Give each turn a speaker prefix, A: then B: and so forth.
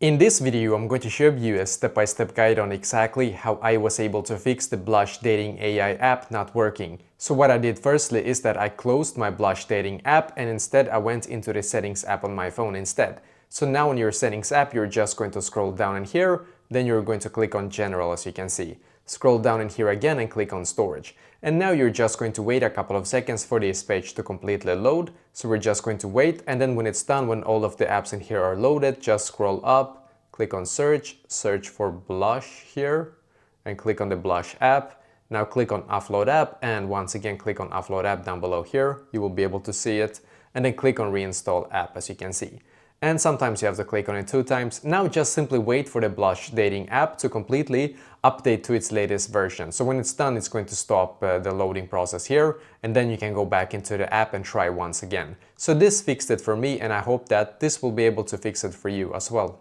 A: In this video, I'm going to show you a step-by-step guide on exactly how I was able to fix the Blush Dating AI app not working. So what I did firstly is that I closed my Blush Dating app and instead I went into the Settings app on my phone instead. So now on your Settings app, you're just going to scroll down in here, then you're going to click on General as you can see. Scroll down in here again and click on Storage. And now you're just going to wait a couple of seconds for this page to completely load. So we're just going to wait, and then when it's done, when all of the apps in here are loaded, just scroll up, click on Search, search for Blush here, and click on the Blush app. Now click on Offload app, and once again click on Offload app down below here. You will be able to see it, and then click on Reinstall app as you can see. And sometimes you have to click on it 2 times. Now just simply wait for the Blush Dating app to completely update to its latest version. So when it's done, it's going to stop the loading process here, and then you can go back into the app and try once again. So this fixed it for me, and I hope that this will be able to fix it for you as well.